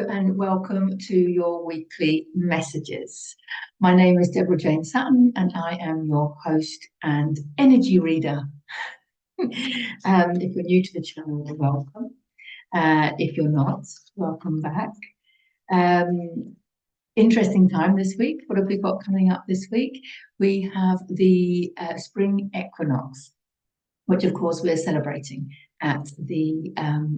and welcome to your weekly messages. My name is Deborah Jane Sutton and I am your host and energy reader. If you're new to the channel, welcome. If you're not, welcome back. Interesting time this week. What have we got coming up this week? We have the spring equinox, which of course we're celebrating at the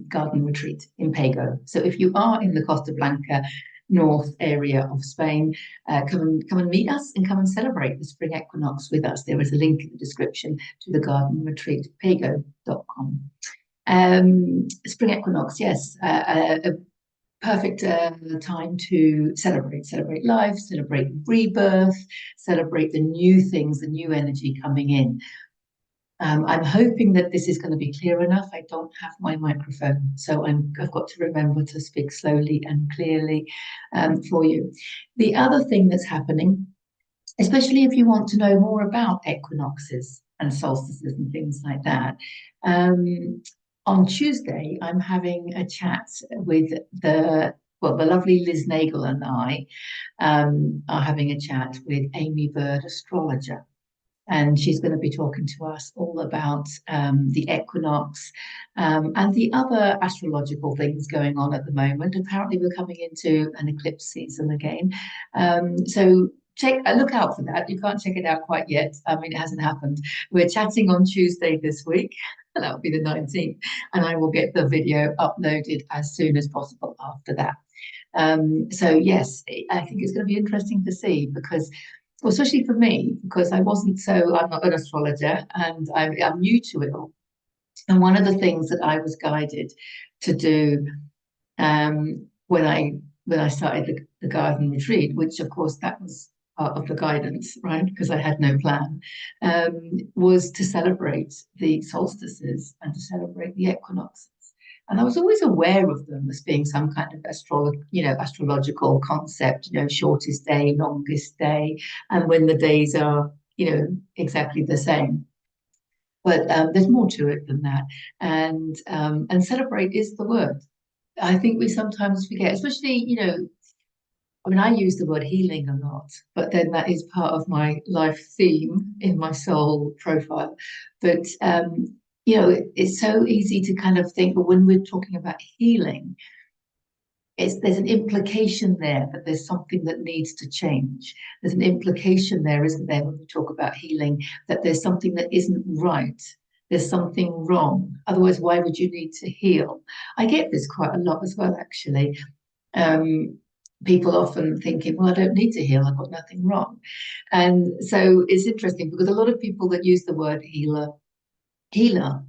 garden retreat in Pego. So if you are in the Costa Blanca north area of Spain, come and meet us and come and celebrate the spring equinox with us. There is a link in the description to the garden retreat, pego.com. Spring equinox, yes, a perfect time to celebrate life, celebrate rebirth, celebrate the new things, the new energy coming in. I'm hoping that this is going to be clear enough. I don't have my microphone, so I've got to remember to speak slowly and clearly for you. The other thing that's happening, especially if you want to know more about equinoxes and solstices and things like that, on Tuesday, I'm having a chat with the lovely Liz Nagle and I are having a chat with Amy Bird, astrologer. And she's going to be talking to us all about the equinox and the other astrological things going on at the moment. Apparently, we're coming into an eclipse season again. So look out for that. You can't check it out quite yet. I mean, it hasn't happened. We're chatting on Tuesday this week. That will be the 19th. And I will get the video uploaded as soon as possible after that. So, yes, I think it's going to be interesting to see because... Well, especially for me, because I'm not an astrologer and I'm new to it all. And one of the things that I was guided to do when I started the garden retreat, which of course that was part of the guidance, right? Because I had no plan, was to celebrate the solstices and to celebrate the equinoxes. And I was always aware of them as being some kind of astrological concept, shortest day, longest day, and when the days are, exactly the same. But there's more to it than that. And celebrate is the word. I think we sometimes forget, especially, I use the word healing a lot, but then that is part of my life theme in my soul profile. But it's so easy to kind of think, but when we're talking about healing, there's an implication there that there's something that needs to change. There's an implication there, isn't there, when we talk about healing, that there's something that isn't right. There's something wrong. Otherwise, why would you need to heal? I get this quite a lot as well, actually. People often thinking, well, I don't need to heal. I've got nothing wrong. And so it's interesting because a lot of people that use the word healer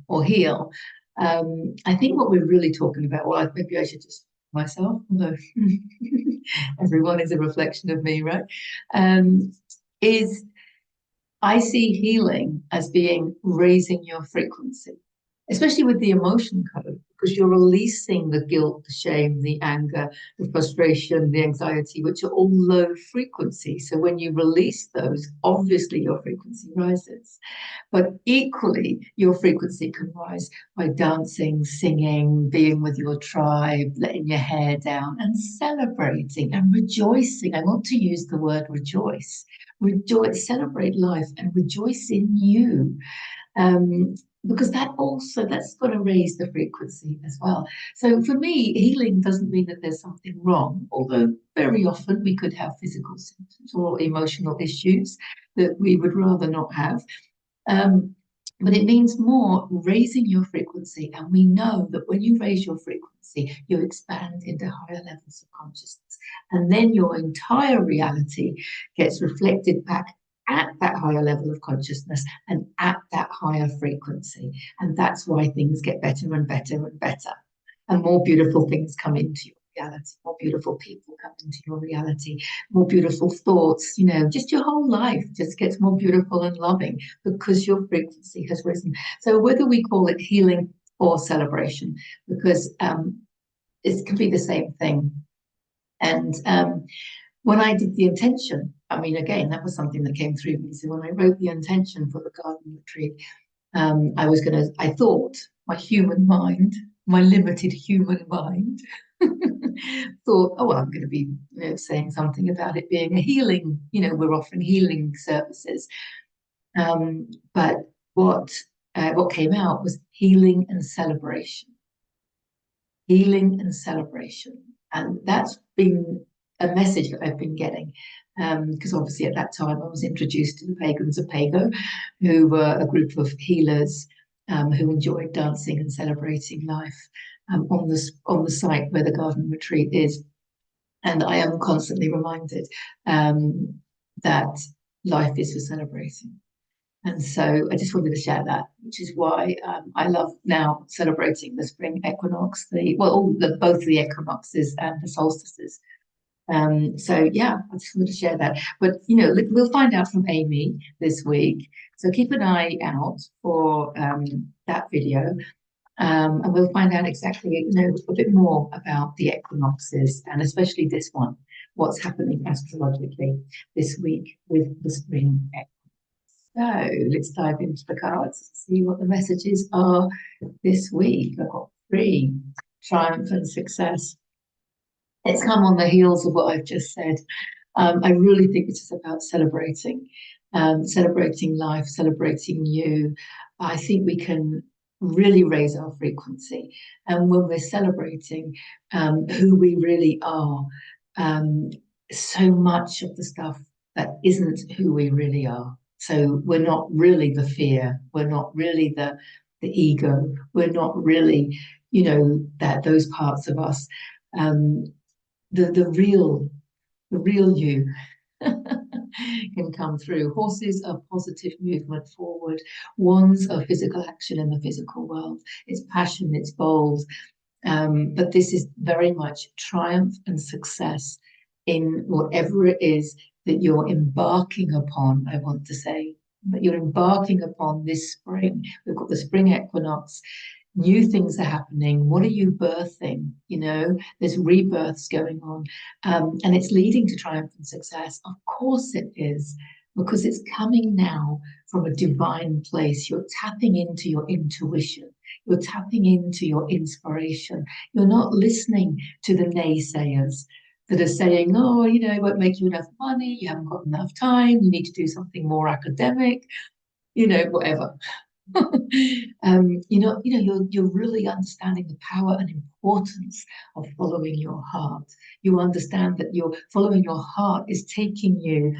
or heal, I think what we're really talking about, well, maybe I should just myself, although everyone is a reflection of me, right? Is I see healing as being raising your frequency, especially with the emotion code, because you're releasing the guilt, the shame, the anger, the frustration, the anxiety, which are all low frequency. So when you release those, obviously your frequency rises. But equally, your frequency can rise by dancing, singing, being with your tribe, letting your hair down and celebrating and rejoicing. I want to use the word rejoice. Rejoice, celebrate life and rejoice in you. Because that's going to raise the frequency as well. So for me, healing doesn't mean that there's something wrong, although very often we could have physical symptoms or emotional issues that we would rather not have. But it means more raising your frequency. And we know that when you raise your frequency, you expand into higher levels of consciousness. And then your entire reality gets reflected back at that higher level of consciousness and at that higher frequency. And that's why things get better and better and better. And more beautiful things come into your reality, more beautiful people come into your reality, more beautiful thoughts, just your whole life just gets more beautiful and loving because your frequency has risen. So whether we call it healing or celebration, because it can be the same thing. And when I did the intention, again, that was something that came through me. So when I wrote the intention for the garden retreat, I thought my human mind, my limited human mind, thought, oh, well, I'm going to be saying something about it being a healing, we're offering healing services. But what came out was healing and celebration. Healing and celebration. And that's been a message that I've been getting. Because obviously at that time I was introduced to the Pagans of Pago, who were a group of healers who enjoyed dancing and celebrating life on the site where the garden retreat is. And I am constantly reminded that life is for celebrating. And so I just wanted to share that, which is why I love now celebrating the spring equinox, both the equinoxes and the solstices. So yeah, I just wanted to share that. But we'll find out from Amy this week. So keep an eye out for that video. And we'll find out exactly, a bit more about the equinoxes, and especially this one, what's happening astrologically this week with the spring equinox. So let's dive into the cards and see what the messages are this week. I've got 3, triumph and success. It's come on the heels of what I've just said. I really think this is about celebrating life, celebrating you. I think we can really raise our frequency. And when we're celebrating who we really are, so much of the stuff that isn't who we really are. So we're not really the fear. We're not really the ego. We're not really, those parts of us. The real you can come through. Horses are positive movement forward. Wands are physical action in the physical world. It's passion, it's bold. But this is very much triumph and success in whatever it is that you're embarking upon, I want to say. That you're embarking upon this spring. We've got the spring equinox. New things are happening. What are you birthing? There's rebirths going on. And it's leading to triumph and success. Of course it is, because it's coming now from a divine place. You're tapping into your intuition. You're tapping into your inspiration. You're not listening to the naysayers that are saying, oh, it won't make you enough money. You haven't got enough time. You need to do something more academic, whatever. You're really understanding the power and importance of following your heart. You understand that following your heart is taking you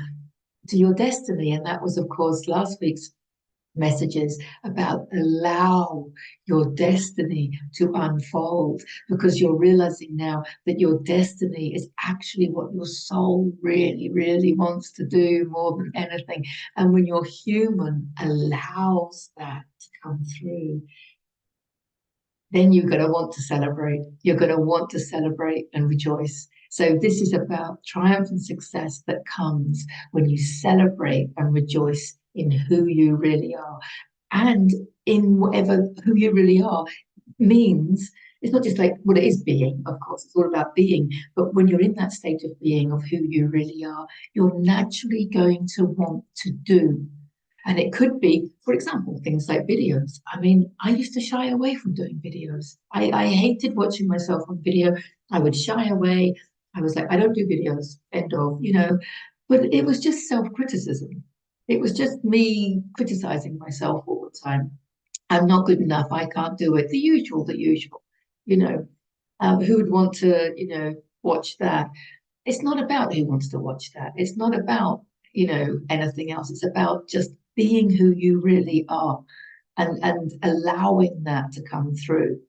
to your destiny. And that was, of course, last week's messages about allow your destiny to unfold, because you're realizing now that your destiny is actually what your soul really, really wants to do more than anything. And when your human allows that to come through, then you're going to want to celebrate. You're going to want to celebrate and rejoice. So this is about triumph and success that comes when you celebrate and rejoice in who you really are. And in whatever who you really are means, it's not just like, well, it is being, of course, it's all about being. But when you're in that state of being, of who you really are, you're naturally going to want to do. And it could be, for example, things like videos. I mean, I used to shy away from doing videos. I hated watching myself on video. I would shy away. I was like, I don't do videos, end of, But it was just self-criticism. It was just me criticizing myself all the time. I'm not good enough. I can't do it. The usual. Who would want to, watch that? It's not about who wants to watch that. It's not about, anything else. It's about just being who you really are and allowing that to come through.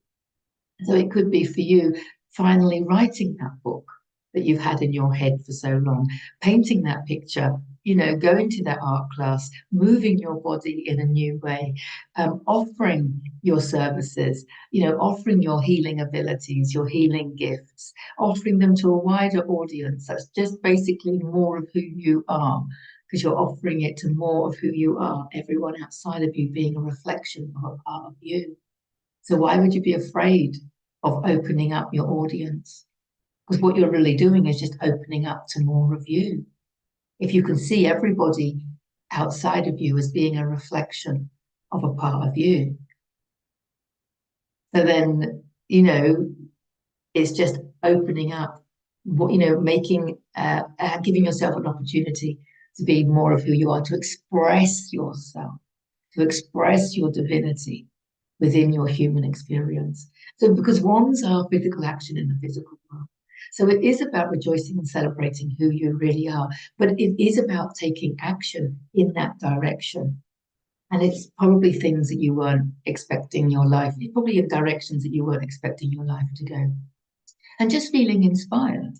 So it could be for you finally writing that book that you've had in your head for so long, painting that picture, going to that art class, moving your body in a new way, offering your services, offering your healing abilities, your healing gifts, offering them to a wider audience. That's just basically more of who you are, because you're offering it to more of who you are, everyone outside of you being a reflection of a part of you. So why would you be afraid of opening up your audience? Because what you're really doing is just opening up to more of you. If you can see everybody outside of you as being a reflection of a part of you, so then, it's just opening up, what making giving yourself an opportunity to be more of who you are, to express yourself, to express your divinity within your human experience. So, because wands are physical action in the physical world. So it is about rejoicing and celebrating who you really are, but it is about taking action in that direction. And it's probably things that you weren't expecting your life, probably in directions that you weren't expecting your life to go. And just feeling inspired,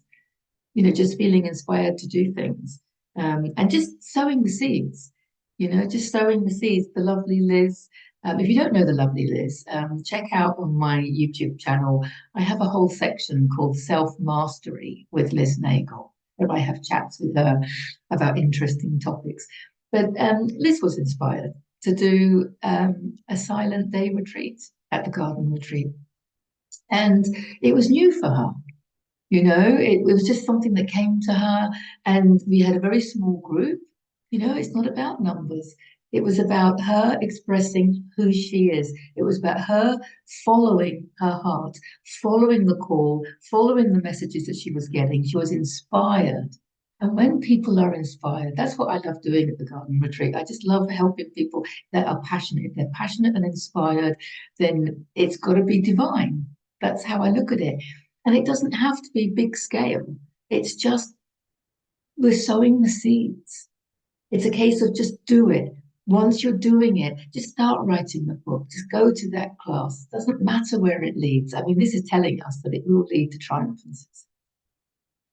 just feeling inspired to do things. And just sowing the seeds, just sowing the seeds. The lovely Liz, if you don't know the lovely Liz, check out on my YouTube channel. I have a whole section called Self Mastery with Liz Nagle, where I have chats with her about interesting topics. But Liz was inspired to do a silent day retreat at the garden retreat. And it was new for her. It was just something that came to her, and we had a very small group. It's not about numbers. It was about her expressing who she is. It was about her following her heart, following the call, following the messages that she was getting. She was inspired. And when people are inspired, that's what I love doing at the garden retreat. I just love helping people that are passionate. If they're passionate and inspired, then it's got to be divine. That's how I look at it. And it doesn't have to be big scale. It's just we're sowing the seeds. It's a case of just do it. Once you're doing it, just start writing the book. Just go to that class. It doesn't matter where it leads. I mean, this is telling us that it will lead to triumph and success.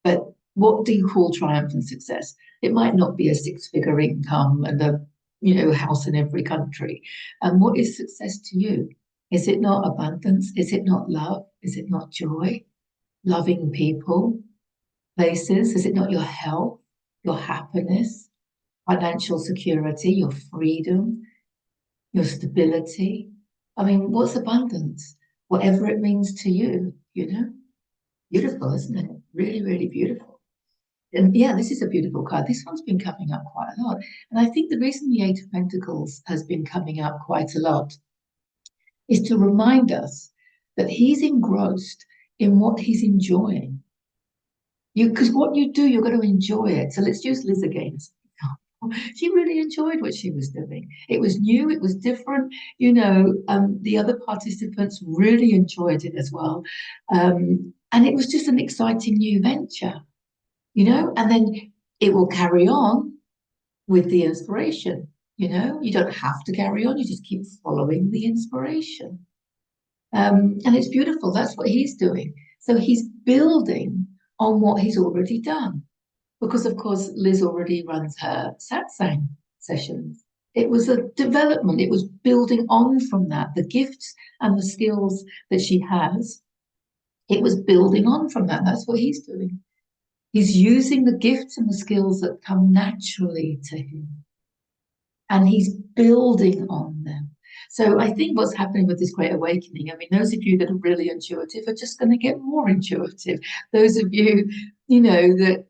But what do you call triumph and success? It might not be a six-figure income and a house in every country. And what is success to you? Is it not abundance? Is it not love? Is it not joy? Loving people, places? Is it not your health, your happiness, financial security, your freedom, your stability? I mean, what's abundance? Whatever it means to you, Beautiful, isn't it? Really, really beautiful. And yeah, this is a beautiful card. This one's been coming up quite a lot. And I think the reason the Eight of Pentacles has been coming up quite a lot is to remind us that he's engrossed in what he's enjoying. Because what you do, you're going to enjoy it. So let's use Liz again. She really enjoyed what she was doing. It was new, it was different. The other participants really enjoyed it as well. And it was just an exciting new venture, and then it will carry on with the inspiration. You don't have to carry on, you just keep following the inspiration. And it's beautiful. That's what he's doing. So he's building on what he's already done. Because, of course, Liz already runs her satsang sessions. It was a development. It was building on from that. The gifts and the skills that she has, it was building on from that. That's what he's doing. He's using the gifts and the skills that come naturally to him. And he's building on them. So I think what's happening with this Great Awakening, I mean, those of you that are really intuitive are just going to get more intuitive. Those of you, that,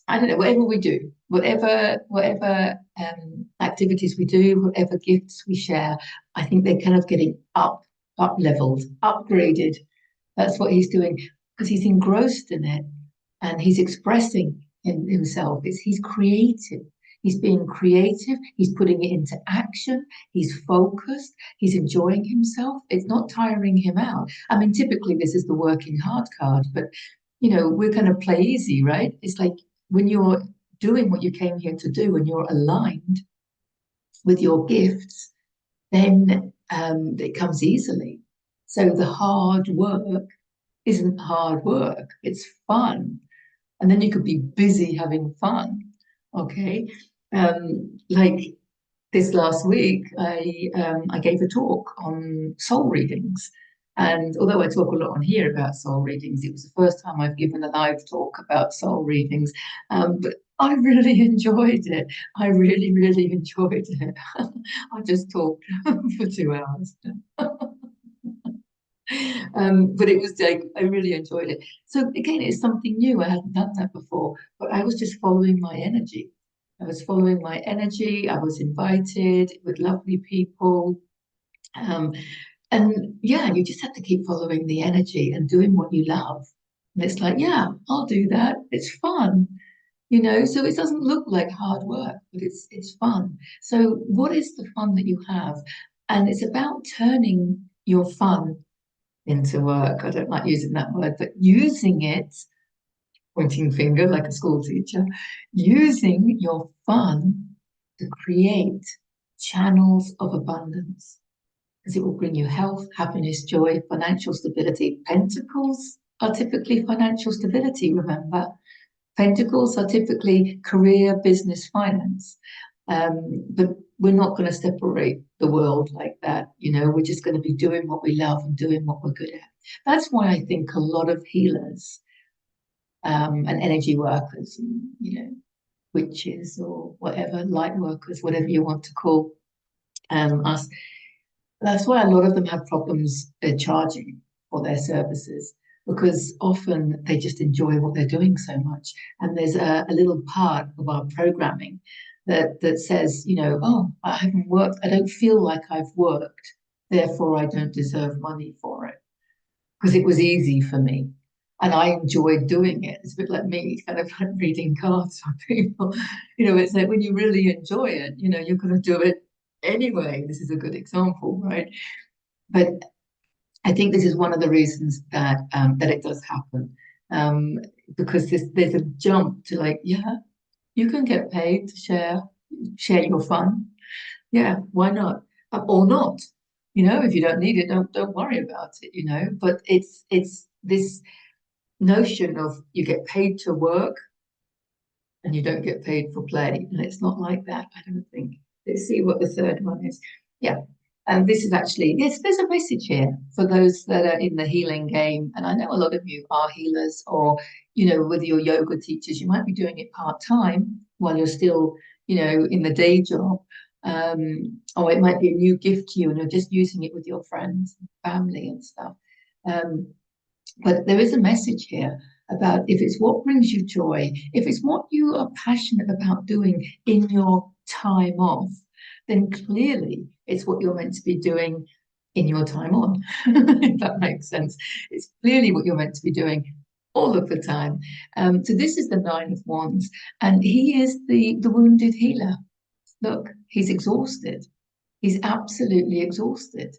I don't know, whatever we do, whatever activities we do, whatever gifts we share, I think they're kind of getting up-leveled, upgraded. That's what he's doing because he's engrossed in it and he's expressing himself. He's creative. He's being creative. He's putting it into action. He's focused. He's enjoying himself. It's not tiring him out. I mean, typically this is the working hard card, but, we're going to play easy, right? It's like when you're doing what you came here to do and you're aligned with your gifts, then it comes easily. So the hard work isn't hard work. It's fun. And then you could be busy having fun. Okay. Like this last week, I gave a talk on soul readings. And although I talk a lot on here about soul readings, it was the first time I've given a live talk about soul readings. But I really enjoyed it. I really, really enjoyed it. I just talked for 2 hours. But it was like, I really enjoyed it. So again, it's something new. I hadn't done that before, but I was just following my energy. I was following my energy. I was invited with lovely people. And yeah, you just have to keep following the energy and doing what you love. And it's like, yeah, I'll do that. It's fun, you know, so it doesn't look like hard work, but it's fun. So what is the fun that you have? And it's about turning your fun into work. I don't like using that word, but using it, pointing finger like a school teacher, using your fun to create channels of abundance, because it will bring you health, happiness, joy, financial stability. Pentacles are typically financial stability, remember? Pentacles are typically career, business, finance. But we're not going to separate the world like that. You know, we're just going to be doing what we love and doing what we're good at. That's why I think a lot of healers and energy workers, you know, witches or whatever, light workers, whatever you want to call us, that's why a lot of them have problems charging for their services, because often they just enjoy what they're doing so much. And there's a little part of our programming that says, you know, oh, I haven't worked, I don't feel like I've worked, therefore I don't deserve money for it because it was easy for me. And I enjoyed doing it. It's a bit like me, kind of like reading cards for people. You know, it's like when you really enjoy it, you know, you're going to do it anyway. This is a good example, right? But I think this is one of the reasons that that it does happen, because there's a jump to like, yeah, you can get paid to share your fun. Yeah, why not? Or not? You know, if you don't need it, don't worry about it. You know, but it's this notion of you get paid to work and you don't get paid for play, and it's not like that. I don't think. Let's see what the third one is. Yeah. And this is actually, yes, there's a message here for those that are in the healing game. And I know a lot of you are healers, or, you know, with your yoga teachers, you might be doing it part-time while you're still, you know, in the day job. Or it might be a new gift to you and you're just using it with your friends and family and stuff. But there is a message here about if it's what brings you joy, if it's what you are passionate about doing in your time off, then clearly it's what you're meant to be doing in your time on, if that makes sense. It's clearly what you're meant to be doing all of the time. So this is the Nine of Wands, and he is the wounded healer. Look, he's exhausted. He's absolutely exhausted.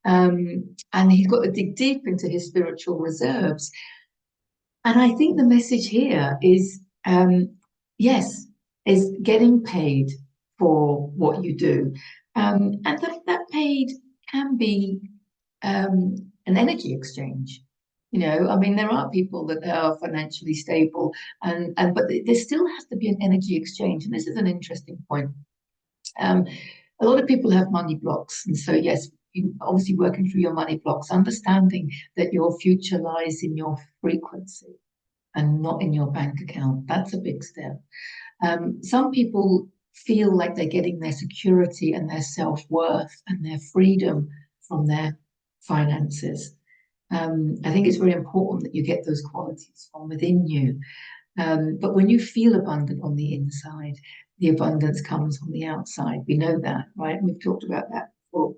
And he's got to dig deep into his spiritual reserves. And I think the message here is yes, is getting paid for what you do. And that paid can be an energy exchange. You know, I mean, there are people that are financially stable, and but there still has to be an energy exchange. And this is an interesting point. Um, a lot of people have money blocks. And so, yes, you obviously working through your money blocks, understanding that your future lies in your frequency and not in your bank account. That's a big step. Some people feel like they're getting their security and their self-worth and their freedom from their finances. I think it's very important that you get those qualities from within you. But when you feel abundant on the inside, the abundance comes on the outside. We know that, right? We've talked about that before.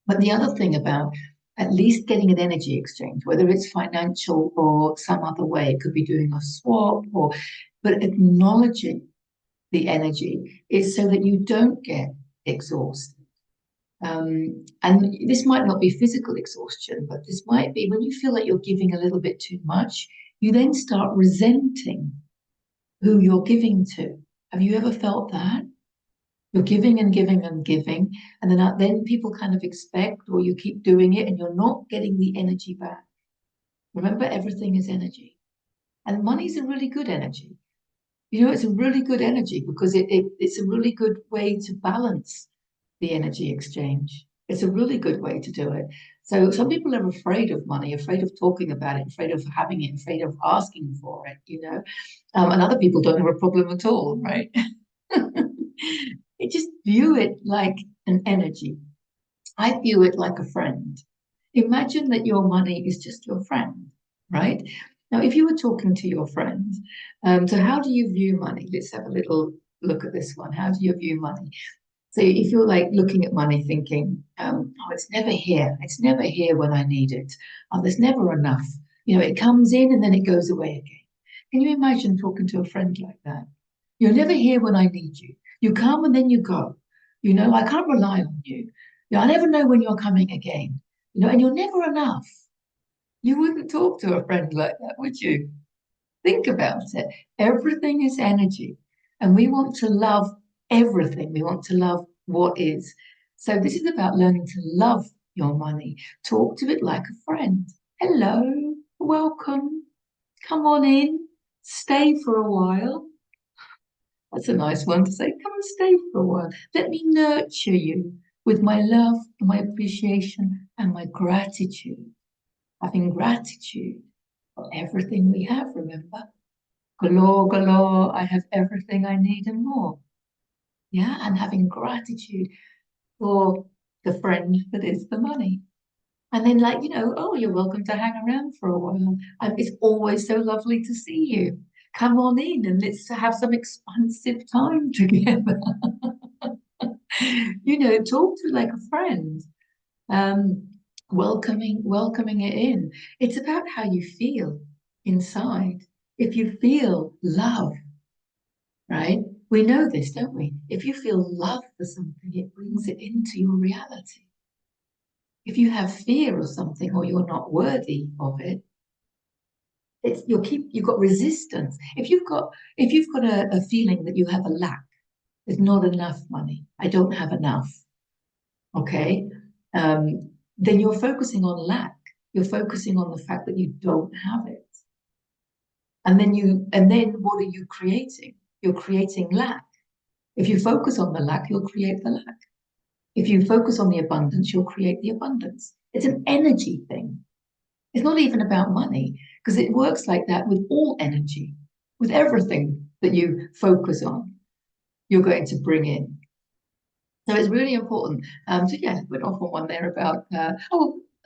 But the other thing about at least getting an energy exchange, whether it's financial or some other way, it could be doing a swap, or but acknowledging the energy is so that you don't get exhausted. And this might not be physical exhaustion, but this might be when you feel like you're giving a little bit too much, you then start resenting who you're giving to. Have you ever felt that? You're giving and giving and giving, and then people kind of expect, or you keep doing it and you're not getting the energy back. Remember, everything is energy. And money is a really good energy. You know, it's a really good energy because it's a really good way to balance the energy exchange. It's a really good way to do it. So some people are afraid of money, afraid of talking about it, afraid of having it, afraid of asking for it, you know. And other people don't have a problem at all, right? Just view it like an energy. I view it like a friend. Imagine that your money is just your friend, right? Now, if you were talking to your friend, so how do you view money? Let's have a little look at this one. How do you view money? So if you're like looking at money thinking, oh, it's never here. It's never here when I need it. Oh, there's never enough. You know, it comes in and then it goes away again. Can you imagine talking to a friend like that? You're never here when I need you. You come and then you go. You know, I can't rely on you. You know, I never know when you're coming again. You know, and you're never enough. You wouldn't talk to a friend like that, would you? Think about it. Everything is energy, and we want to love everything. We want to love what is. So this is about learning to love your money. Talk to it like a friend. Hello, welcome. Come on in. Stay for a while. That's a nice one to say. Come and stay for a while. Let me nurture you with my love, my appreciation, and my gratitude. Having gratitude for everything we have, remember? Galore, galore, I have everything I need and more. Yeah, and having gratitude for the friend that is the money. And then, like, you know, oh, you're welcome to hang around for a while. It's always so lovely to see you. Come on in and let's have some expansive time together. You know, talk to like a friend. Um, welcoming it in. It's about how you feel inside. If you feel love, right? We know this, don't we? If you feel love for something, it brings it into your reality. If you have fear of something or you're not worthy of it, you've got resistance. If you've got a feeling that you have a lack, there's not enough money, I don't have enough, okay? Then you're focusing on lack. You're focusing on the fact that you don't have it. And then what are you creating? You're creating lack. If you focus on the lack, you'll create the lack. If you focus on the abundance, you'll create the abundance. It's an energy thing. It's not even about money, because it works like that with all energy, with everything that you focus on, you're going to bring in. So it's really important. So yeah, went off on one there about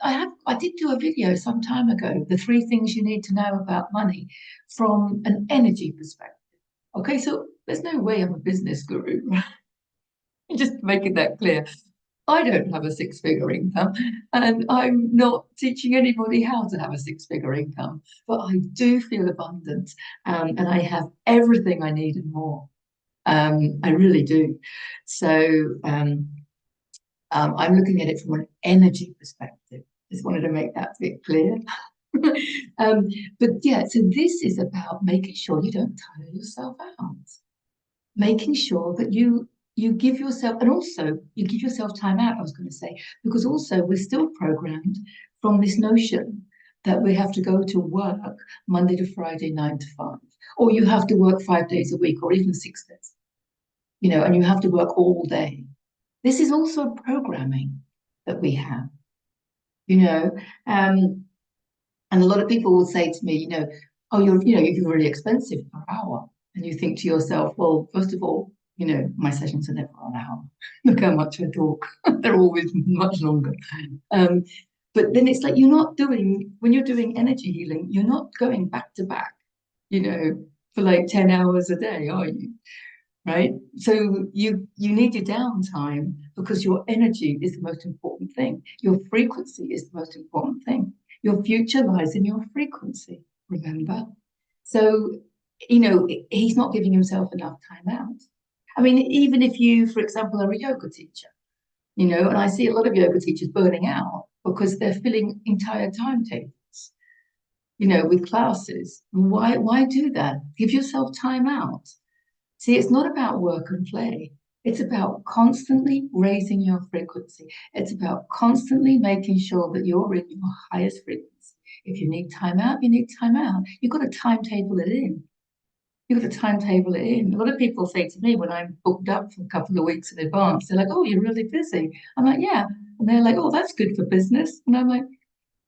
I did do a video some time ago, the 3 things you need to know about money from an energy perspective. Okay, so there's no way I'm a business guru, right? Just making that clear. I don't have a 6-figure income, and I'm not teaching anybody how to have a 6-figure income, but I do feel abundant, and I have everything I need and more. I really do. So I'm looking at it from an energy perspective. Just wanted to make that a bit clear. um, but yeah, so this is about making sure you don't tire yourself out, making sure that you give yourself, and also you give yourself time out, I was going to say, because also we're still programmed from this notion that we have to go to work Monday to Friday, 9 to 5, or you have to work 5 days a week, or even 6 days, you know, and you have to work all day. This is also programming that we have, you know, and a lot of people will say to me, you know, oh, you're really expensive per hour. And you think to yourself, well, first of all, you know, my sessions are never an hour. Look how much I talk. They're always much longer. But then it's like when you're doing energy healing, you're not going back to back, you know, for like 10 hours a day, are you? Right? So you need your downtime, because your energy is the most important thing. Your frequency is the most important thing. Your future lies in your frequency, remember? So, you know, he's not giving himself enough time out. I mean, even if you, for example, are a yoga teacher, you know, and I see a lot of yoga teachers burning out because they're filling entire timetables, you know, with classes. Why do that? Give yourself time out. See, it's not about work and play. It's about constantly raising your frequency. It's about constantly making sure that you're in your highest frequency. If you need time out, you need time out. You've got to timetable it in. You've got to timetable it in. A lot of people say to me when I'm booked up for a couple of weeks in advance, they're like, oh, you're really busy. I'm like, yeah. And they're like, oh, that's good for business. And I'm like,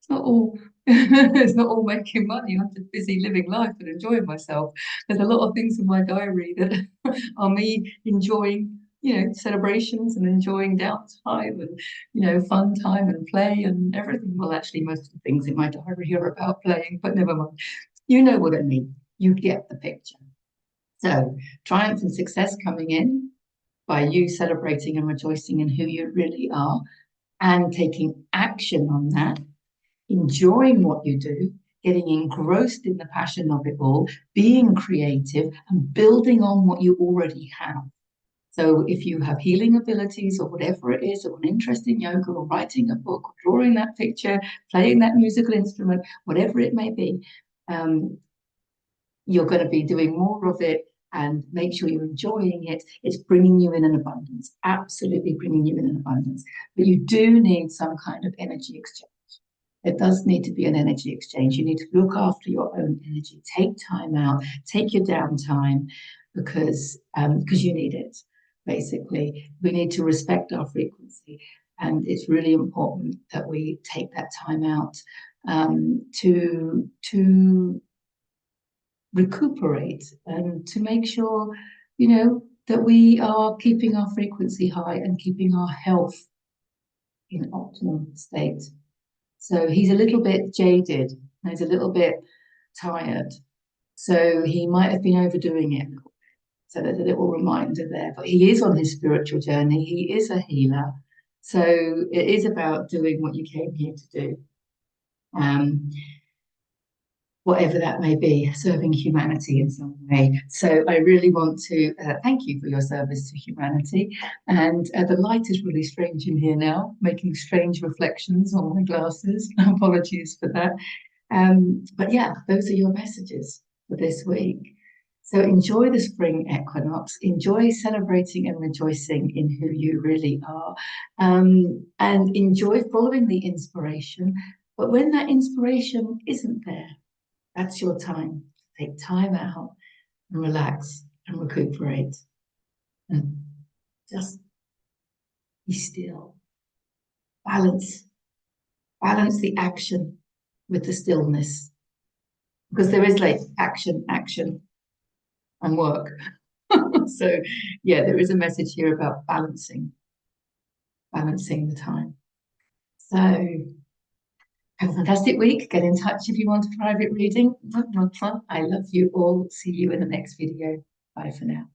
it's not all it's not all making money. I'm just busy living life and enjoying myself. There's a lot of things in my diary that are me enjoying, you know, celebrations and enjoying downtime and, you know, fun time and play and everything. Well, actually, most of the things in my diary are about playing, but never mind. You know what I mean. You get the picture. So, triumph and success coming in by you celebrating and rejoicing in who you really are and taking action on that, enjoying what you do, getting engrossed in the passion of it all, being creative and building on what you already have. So if you have healing abilities or whatever it is, or an interest in yoga or writing a book, or drawing that picture, playing that musical instrument, whatever it may be, you're going to be doing more of it, and make sure you're enjoying it. It's bringing you in an abundance, absolutely bringing you in an abundance. But you do need some kind of energy exchange. It does need to be an energy exchange. You need to look after your own energy. Take time out, take your downtime, because you need it. Basically, we need to respect our frequency, and it's really important that we take that time out to recuperate and to make sure, that we are keeping our frequency high and keeping our health in optimum state. So he's a little bit jaded, and he's a little bit tired. So he might have been overdoing it. So there's a little reminder there. But he is on his spiritual journey. He is a healer. So it is about doing what you came here to do. Whatever that may be, serving humanity in some way. So I really want to thank you for your service to humanity. And the light is really strange in here now, making strange reflections on my glasses. Apologies for that. But yeah, those are your messages for this week. So enjoy the spring equinox, enjoy celebrating and rejoicing in who you really are, and enjoy following the inspiration. But when that inspiration isn't there, that's your time. Take time out and relax and recuperate and just be still. Balance the action with the stillness, because there is like action and work. So yeah, there is a message here about balancing the time. So have a fantastic week. Get in touch if you want a private reading. I love you all. See you in the next video. Bye for now.